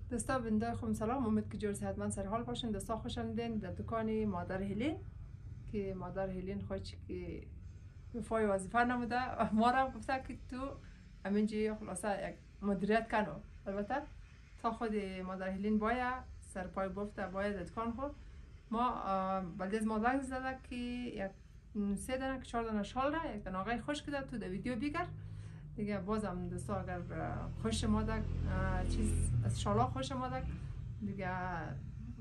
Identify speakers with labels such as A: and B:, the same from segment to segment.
A: دوستا بنده خوب سلام، امید که جور صحتمند سر حال باشین. دوستا خوش آمدین در دکان مادر هلین که مادر هلین خودش که وفای وظیفه نموده ما را گفته که تو همینجی خلاصه یک مدیریت کنو. البته تا خود مادر هلین باید سر پای بفته باید دکان خود ما بلده از ما زنگ زده که یک 3 دانه که 4 دانه شال را یک دانه آقای خوش کده تو در ویدیو بگر دیگه. بازم دوستا اگر خوش مادک چیز از شالا خوش مادک دیگه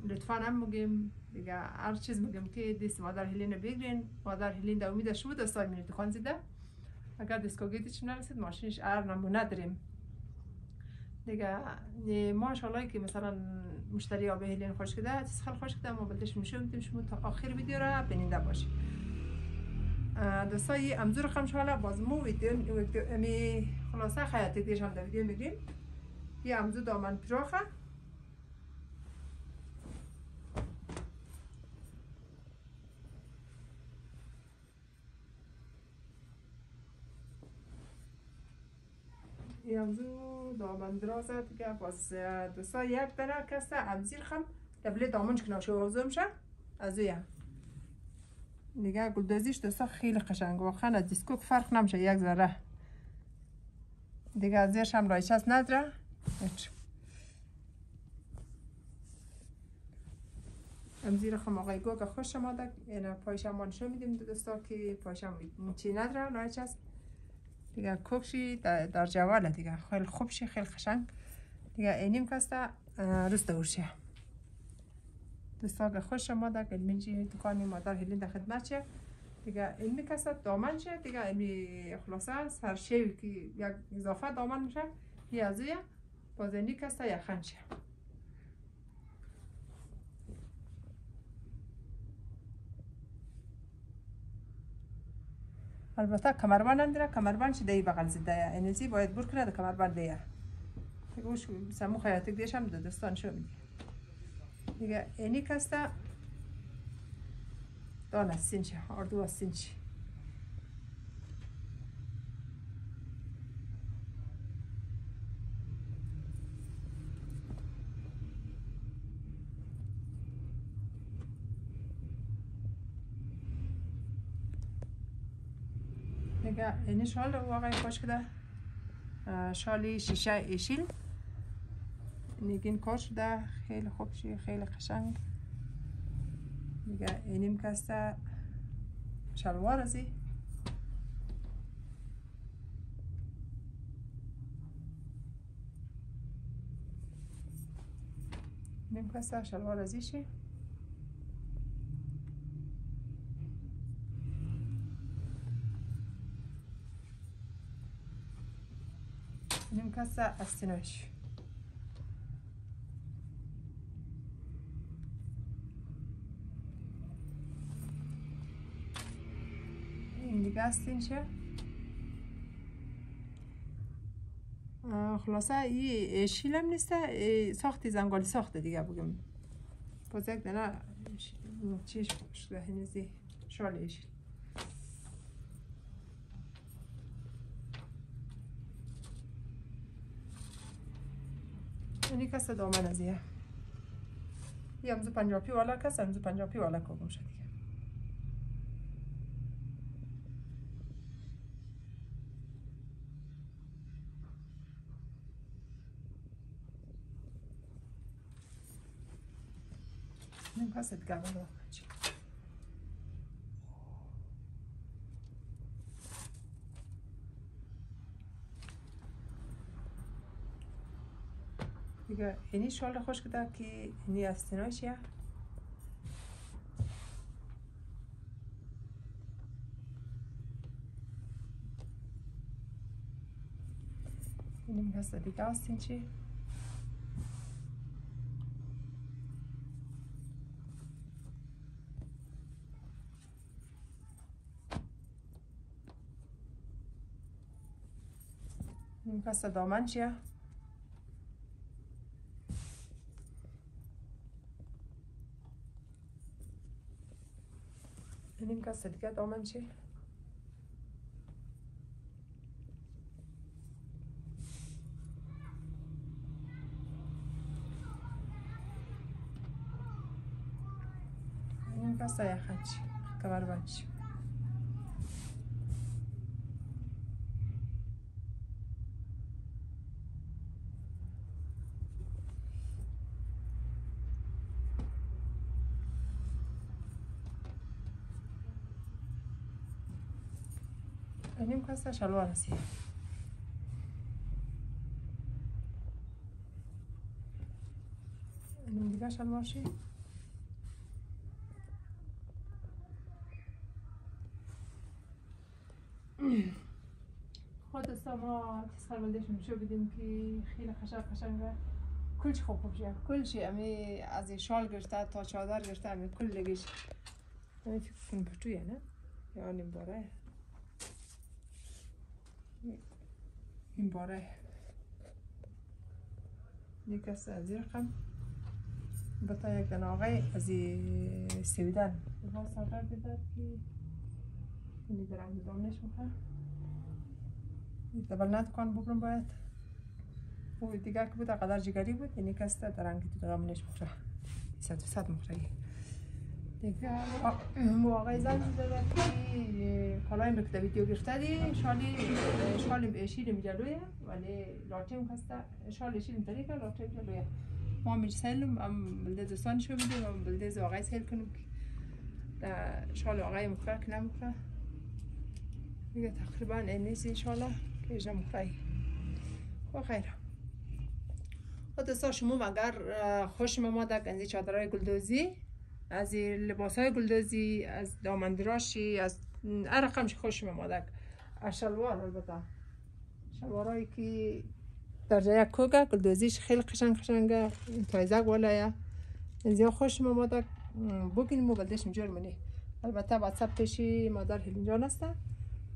A: لطفا هم بگیم دیگه هر چیز بگیم که دیست مادر هلین بگیرین. مادر هلین در امید شو دوستا میره دکان زیده. اگر دیسکوگیتی چیم نرسید ماشینش هر نمونه داریم دیگه. ما انشالله که مثلا مشتری آب هلین خوش کده چیز خیلی خوش کده ما بلدش میشه میتیم شما تا آخر ویدیو را بیننده باشید. دوستای امزور رقم شاله باز مو ویدیو امی خلاصه خیاطی دیش هم در ویدیو میگیم. یه امزو دامن پراخه یه امزو دامن درازه دیگه. باز دوستا یک دانه کسته امزیر خم دبله دامنش کنه شو وزو میشه از اویم دیگه. گلدازیش دوستا خیلی قشنگ واقعا از دیسکوک فرق نمیشه یک ذره دیگه. از زیرش هم رایچه هست نداره. امزیر خم آقای گوگا خوش آمده. اینا پایشم ما نشون میدیم دوستا که پایشم چی نداره رایچه هست دیگه. کوکشی در جواله دیگه خیلی خوب شی خیلی قشنگ دیگه. اینیم کسته رست ورشه دوستا خوش آمده که منجی دکانی مادر هلین در خدمت شه دیگه. این میکسته دامن شه دیگه. این خلاصه سرشیوی که یک اضافه دامن میشه یه ازویه باز اینی کسته یخن شه. البته کمربند نداره. کمربند چه دی بغل زده اینزی باید بر کنه کمربند دیگه دیگه. وش سمو خیاطی دیش هم دوستان شو میدی دیگه. اینی کسته دان از سینچ اردو از سینچ دیگه. اینی شال واقعا خوش کده شالی شیشه ایشیل نیگین کار شده خیلی خوب شی خیلی قشنگ دیگه. اینیم کسته شلوار ازی اینیم کسته شلوار ازیشی اینیم کسته استیناش این دیگه استین شه. خلاصه این شیلم نیسته ساختی زنگالی ساخته دیگه بگم. باز یک دنه چیش شده هنوزی شال ایشیل اینی کسته دامن ازیه. یه امزو پنجابی والا کسته امزو پنجابی والا کبم شد دیگه. این کسته دیگه بالا دیگه. اینی شال خوش کده که اینی استینایشیه اینیم کسته دیگه استین چی اینیم کسته دامن چیه اینیم کسته دیگه دامن چی بس یخچ کمر بندش. اینیم کاسه شلوار هستی. اینیم دیگه شلوار شی. خود ما تسخر بلدش میشه بدیم که خیلی قشنگه. کلش خوب شه. کلشی امی از شال گرفته تا چادر گرفته امی کل لگیش. امی فکر کنم پتویه نه؟ یا نیم باره. این باره یک از این رقم بتا یک دن آقای از سویدن با سادر دیدد که اینی درم دامنش میخواه دبل ند کن بگرم باید او دیگر که بود قدر جگری بود اینی کس درنگی تو دامنش میخواه 100% میخواه دیگه آقای زن داده که کالایم رو که ویدیو گرفته دی شالیم شیریم جلویه ولی لاتیم هسته شال شیریم طریقه لاتیم جلویه ما میج سیلم ام بلده دوستانشو میدیم ام بلده آقای سیل کنم که شال آقای مخواه که نمخواه دیگه تقریبا اینیسی شاله که اجا مخواهی و خیره و دوستا شما اگر خوش مماده کنزی چادرهای گلدوزی از لباس های گلدوزی از دامندراشی از رقمش خوش ممادک از شلوار البته شلوارهایی که در جای کوگه گلدوزیش خیلی قشنگه تایزک والایه اینجا خوش ممادک بگین مو بلدش مجور منی البته بعد سب پیشی مادر هلین جان هسته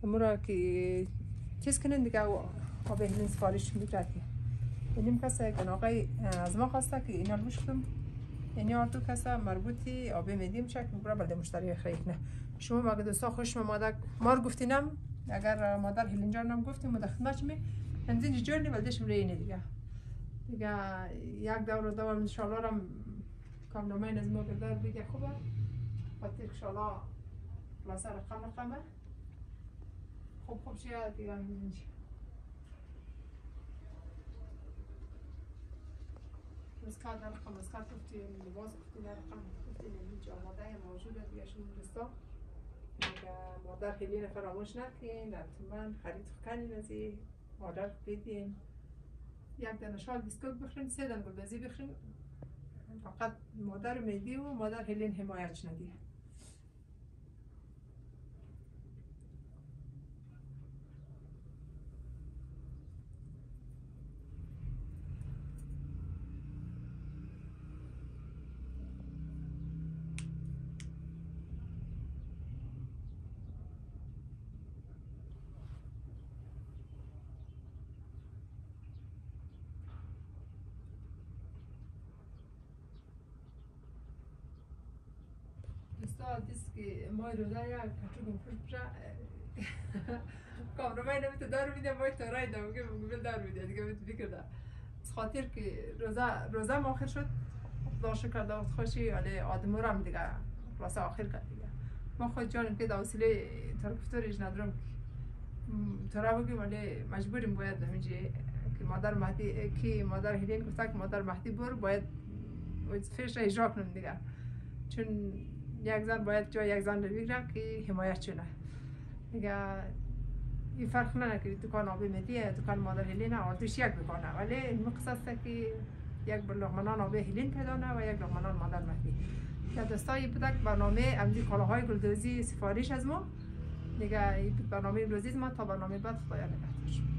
A: امورا که چیز کنن دیگه آب هلین سفارش میگردی اینیم کسا که آقای از ما خواسته که اینا رو بشکتم یعنی آرتو کسا مربوطی آبی میدیم شکل برای بلده مشتری خرید نه شما مگه دوستا خوش مادر مار گفتینم اگر مادر هلینجان نم گفتیم مدخمش می همزین جوری بلدش مرینه دیگه یک دور شالارم کاملمین از ما گردار بگه خوبه وقتی که شالا لاسه رقمه خوب شیه دیگه همینجی مسکات در رقم مسکات گفتی لباس گفتی در رقم گفتی اینجا آماده موجوده دیگه شما دوستا مادر خیلی فراموش نکنین حتما خرید کنین از این آردر بدین یک دانه شال بیسکوت بخرین 3 دانه گلدوزی بخرین فقط مادر میدی و مادر هلین حمایتش ندیه دیست که مای روزه یا کچوگم خوش کامرمای نمیتو دار میده مای تورای دمگه موبیل دار میده دیگه میتو بکرده از خاطر که روزه آخر شد خدا شکر داخت خوشی ولی آدمو رو هم دیگه خلاصه آخر کرد دیگه ما خود جانم که دوسیله ترکفتوریش ندارم تورا بگیم ولی مجبوریم باید نمیجه که مادر مهدی که مادر هلین گفته که مادر مهدی بر باید فیش را اجرا کنم دیگه چون یک زن باید جای یک زن رو بگیرم که حمایت چونه دیگه این فرق نکنه دکان آبی میدیه دکان مادر هلین آردوش یک بکنه ولی این مقصد که یک لغمنان آبی هلین پیدا نه و یک لغمنان مادر مهدی که دوستایی بودک برنامه امدی کالاهای گلدوزی سفارش از ما دیگه این برنامه روزی ما تا برنامه بعد خدایا نگهدار